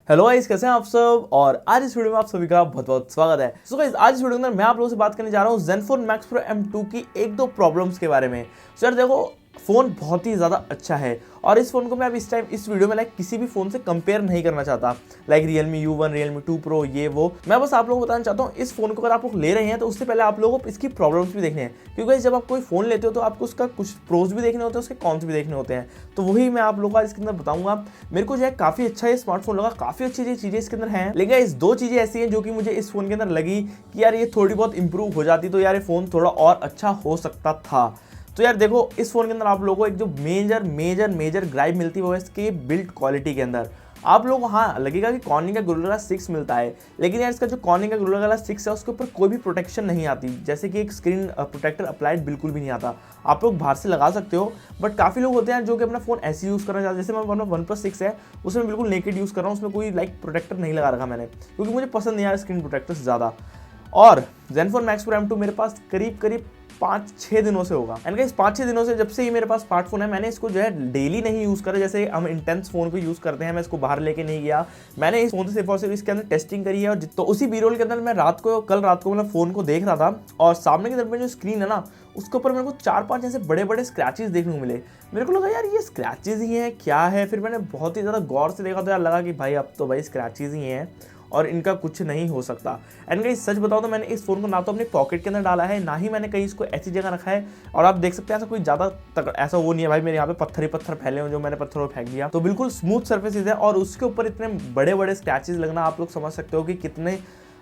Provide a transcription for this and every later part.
Hello guys, कैसे हैं आप सब। और आज इस वीडियो में आप सभी का बहुत बहुत स्वागत है। सो गाइस, आज इस वीडियो के अंदर मैं आप लोगों से बात करने जा रहा हूँ ZENFONE Max Pro M2 की एक दो प्रॉब्लम्स के बारे में। सो यार देखो, फ़ोन बहुत ही ज़्यादा अच्छा है और इस फ़ोन को मैं अब इस टाइम इस वीडियो में किसी भी फ़ोन से कंपेयर नहीं करना चाहता। Realme U1, Realme 2 Pro, ये वो मैं बस आप लोगों को बताना चाहता हूँ, इस फ़ोन को अगर आप लोग ले रहे हैं तो उससे पहले आप लोगों को इसकी प्रॉब्लम्स भी देखने हैं, क्योंकि जब आप कोई फ़ोन लेते हो तो आपको उसका कुछ प्रोज भी देखने होते हैं, उसके कॉन्स भी देखने होते हैं। तो वही मैं आप लोगों को इसके अंदर बताऊंगा। मेरे को जो है काफ़ी अच्छा ये स्मार्टफोन लगा, काफ़ी अच्छी चीज़ें इसके अंदर हैं, लेकिन इस दो चीज़ें ऐसी हैं जो कि मुझे इस फ़ोन के अंदर लगी कि यार ये थोड़ी बहुत इंप्रूव हो जाती तो यार ये फ़ोन थोड़ा और अच्छा हो सकता था। तो यार देखो, इस फ़ोन के अंदर आप लोगों को एक जो मेजर ग्राइप मिलती है वो है इसके बिल्ड क्वालिटी के अंदर। आप लोगों को हाँ लगेगा कि कॉर्निंग का गोरिल्ला ग्लास 6 मिलता है, लेकिन यार इसका जो कॉर्निंग का गोरिल्ला ग्लास 6 है उसके ऊपर कोई भी प्रोटेक्शन नहीं आती, जैसे कि एक स्क्रीन प्रोटेक्टर अप्लाइड बिल्कुल भी नहीं आता। आप लोग बाहर से लगा सकते हो, बट काफ़ी लोग होते हैं जो कि अपना फ़ोन ऐसे यूज़ करना चाहते हैं। जैसे मैं OnePlus 6 है, उसमें बिल्कुल नेकेड यूज़ कर रहा हूँ, उसमें कोई प्रोटेक्टर नहीं लगा रखा मैंने, क्योंकि मुझे पसंद नहीं आ रहा स्क्रीन प्रोटेक्टर से ज़्यादा। और ZENFONE Max Pro M2 मेरे पास करीब 5-6 दिनों से होगा। एंड गाइस 5-6 दिनों से जब से ही मेरे पास स्मार्टफोन है, मैंने इसको जो है डेली नहीं यूज़ करा, जैसे हम इंटेंस फोन को यूज़ करते हैं। मैं इसको बाहर लेके नहीं गया, मैंने इस फोन से सिर्फ और सिर्फ इसके अंदर टेस्टिंग करी है। और तो उसी बी रोल के अंदर मैं कल रात को मतलब फ़ोन को देख रहा था और सामने की तरफ में जो स्क्रीन है ना, उसके ऊपर मेरे को 4-5 ऐसे बड़े स्क्रैचेस देखने को मिले। मेरे को लगा यार ये स्क्रैचेस ही हैं क्या है। फिर मैंने बहुत ही ज़्यादा गौर से देखा तो यार लगा कि भाई अब तो भाई स्क्रैचेस ही हैं और इनका कुछ नहीं हो सकता। एंड गाइस सच बताओ तो मैंने इस फ़ोन को ना तो अपने पॉकेट के अंदर डाला है, ना ही मैंने कहीं इसको ऐसी जगह रखा है। और आप देख सकते हैं ऐसा कोई ज़्यादा ऐसा वो नहीं है भाई मेरे यहाँ पे पत्थर ही पत्थर फैले हुए जो मैंने पत्थरों पर फेंक दिया। तो बिल्कुल स्मूथ सर्फेसिस है और उसके ऊपर इतने बड़े स्क्रैचेस लगना आप लोग समझ सकते हो कि कितने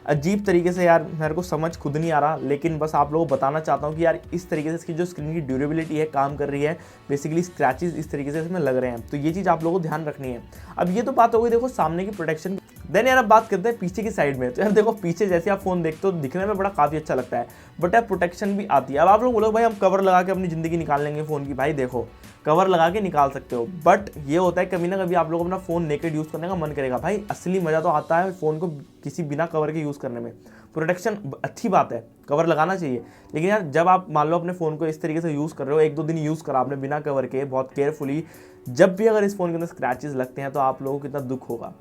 अजीब तरीके से। यार मेरे को समझ खुद नहीं आ रहा, लेकिन बस आप लोगों को बताना चाहता हूँ कि यार इस तरीके से इसकी जो स्क्रीन की ड्यूरेबिलिटी है काम कर रही है। बेसिकली स्क्रैचेस इस तरीके से इसमें लग रहे हैं, तो ये चीज़ आप लोगों को ध्यान रखनी है। अब ये तो बात हो गई देखो सामने की प्रोटेक्शन। देन यार अब बात करते हैं पीछे की साइड में। तो यार देखो, पीछे जैसे आप फोन देखते हो दिखने में बड़ा काफ़ी अच्छा लगता है, बट यार प्रोटेक्शन भी आती है। अब आप लोग बोलो भाई हम कवर लगा के अपनी ज़िंदगी निकाल लेंगे फ़ोन की। भाई देखो, कवर लगा के निकाल सकते हो, बट ये होता है कभी ना कभी आप लोग अपना फ़ोन नेकेड यूज़ करने का मन करेगा। भाई असली मज़ा तो आता है फ़ोन को किसी बिना कवर के यूज़ करने में। प्रोटेक्शन अच्छी बात है, कवर लगाना चाहिए, लेकिन यार जब आप मान लो अपने फ़ोन को इस तरीके से यूज़ कर रहे हो, 1-2 दिन यूज़ करा आपने बिना कवर के बहुत केयरफुली, जब भी अगर इस फ़ोन के अंदर स्क्रैचेस लगते हैं तो आप लोगों को कितना दुख होगा।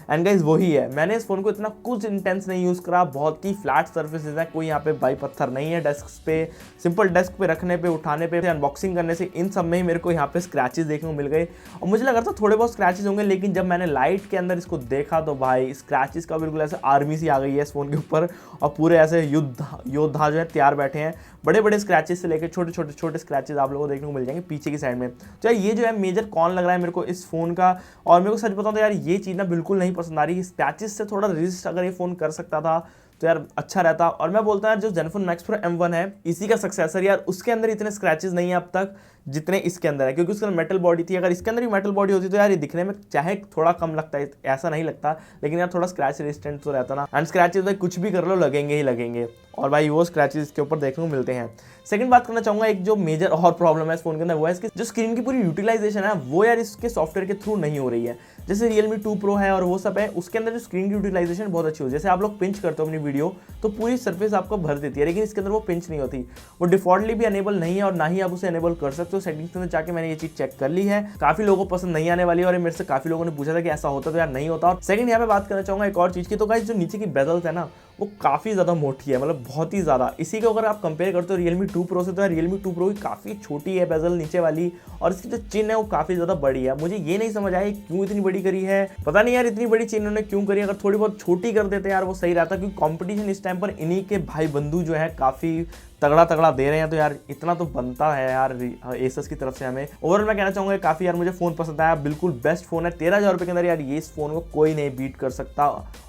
एंड गाइस वही है, मैंने इस फ़ोन को इतना कुछ इंटेंस नहीं यूज़ करा, बहुत ही फ्लैट सर्फेसेस है, कोई यहाँ पे भाई पत्थर नहीं है डेस्क पे। सिंपल डेस्क पे रखने पे, उठाने पे, अनबॉक्सिंग करने से, इन सब में ही मेरे को यहाँ पे स्क्रैचेस देखने को मिल गए। और मुझे लगा था थोड़े बहुत स्क्रैचेस होंगे, लेकिन जब मैंने लाइट के अंदर इसको देखा तो भाई स्क्रैचेस का बिल्कुल ऐसे आर्मी सी आ गई है इस फ़ोन के ऊपर, और पूरे ऐसे योद्धा जो है तैयार बैठे हैं। बड़े स्क्रैचेस से लेकर छोटे स्क्रैचेस आप लोगों को देखने को मिल जाएंगे पीछे की साइड में। तो ये जो है मेजर कॉन लग रहा है मेरे को इस फ़ोन का। और मेरे को सच बताऊं तो यार ये चीज़ ना बिल्कुल नहीं पसंद आ रही। स्क्रैचेस से थोड़ा रेजिस्ट अगर ये फ़ोन कर सकता था तो यार अच्छा रहता। और मैं बोलता हूँ जो ZENFONE Max Pro M1 है, इसी का सक्सेसर, यार उसके अंदर इतने स्क्रैचेस नहीं है अब तक जितने इसके अंदर है, क्योंकि उसके अंदर मेटल बॉडी थी। अगर इसके अंदर भी मेटल बॉडी होती तो यार ये दिखने में चाहे थोड़ा कम लगता है, ऐसा नहीं लगता, लेकिन यार थोड़ा स्क्रैच रेजिस्टेंट तो रहता ना। एंड स्क्रैचेस भाई कुछ भी कर लो लगेंगे ही लगेंगे, और भाई वो स्क्रैचेस इसके ऊपर देखने को मिलते हैं। सेकंड बात करना चाहूँगा, एक जो मेजर और प्रॉब्लम है इस फोन के अंदर वो है इसकी जो स्क्रीन की पूरी यूटिलाइजेशन है वो यार इसके सॉफ्टवेयर के थ्रू नहीं हो रही है। जैसे Realme 2 Pro है और वो सब है, उसके अंदर जो स्क्रीन की यूटिलाइजेशन बहुत अच्छी हो, जैसे आप लोग पिंच करते हो अपनी वीडियो तो पूरी सरफेस आपको भर देती है, लेकिन इसके अंदर वो पिंच नहीं होती। वो डिफॉल्टली भी अनेबल नहीं है और ना ही आप उसे अनेबल कर सकते हो। सेटिंग्स में जाके मैंने ये चीज़ चेक कर ली है, काफ़ी लोगों को पसंद नहीं आने वाली है, और मेरे से काफ़ी लोगों ने पूछा था कि ऐसा होता तो यार नहीं होता। और सेकंड यहाँ पे बात करना चाहूँगा एक और चीज़ की, तो गाइस जो नीचे की बेजल्स है ना वो काफ़ी ज़्यादा मोटी है, मतलब बहुत ही ज़्यादा। इसी को अगर आप कंपेयर करते हो Realme 2 Pro से, तो यार Realme 2 Pro की काफ़ी छोटी है बेजल नीचे वाली, और इसकी जो चिन है वो काफ़ी ज़्यादा बड़ी है। मुझे ये नहीं समझ आया क्यों इतनी बड़ी करी है, पता नहीं यार इतनी बड़ी चिन उन्होंने क्यों करी। अगर थोड़ी बहुत छोटी कर देते यार वो सही रहता, क्योंकि कॉम्पिटिशन इस टाइम पर इन्हीं के भाई बंधु जो है काफ़ी तगड़ा दे रहे हैं, तो यार इतना तो बनता है यार एसस की तरफ से हमें। ओवरऑल मैं कहना चाहूँगा काफ़ी यार मुझे फ़ोन पसंद आया, बिल्कुल बेस्ट फ़ोन है। 13,000 रुपये के अंदर यार ये इस फ़ोन को कोई नहीं बीट कर सकता।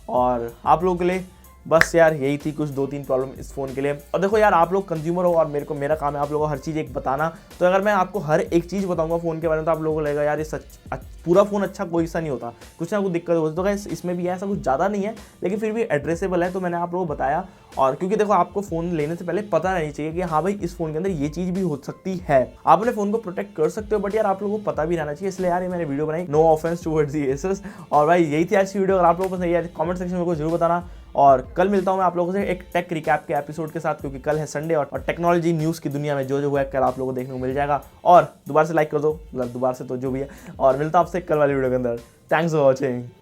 और आप लोगों के लिए बस यार यही थी कुछ 2-3 प्रॉब्लम इस फ़ोन के लिए। और देखो यार आप लोग कंज्यूमर हो और मेरा काम है आप लोगों को हर चीज़ एक बताना। तो अगर मैं आपको हर एक चीज़ बताऊंगा फ़ोन के बारे में तो आप लोगों को लगेगा यार ये सच पूरा फ़ोन अच्छा कोई सा नहीं होता, कुछ ना कुछ दिक्कत होती। तो गाइस इसमें भी ऐसा कुछ ज़्यादा नहीं है, लेकिन फिर भी एड्रेसेबल है, तो मैंने आप लोगों को बताया। और क्योंकि देखो आपको फ़ोन लेने से पहले पता नहीं चाहिए कि हाँ भाई इस फ़ोन के अंदर ये चीज़ भी हो सकती है। आप अपने फ़ोन को प्रोटेक्ट कर सकते हो, बट यार आप लोगों को पता भी रहना चाहिए, इसलिए यार ये मैंने वीडियो बनाई। No offence towards the Asus. और भाई यही थी आज की वीडियो। अगर आप लोगों को पसंद आई कमेंट सेक्शन में जरूर बताना। और कल मिलता हूं मैं आप लोगों से एक टेक रिकैप के एपिसोड के साथ, क्योंकि कल है संडे और टेक्नोलॉजी न्यूज़ की दुनिया में जो हुआ है कल आप लोगों को देखने को मिल जाएगा। और दोबारा से लाइक कर दो, मतलब दोबारा से तो जो भी है। और मिलता हूं आपसे कल वाली वीडियो के अंदर। Thanks for watching.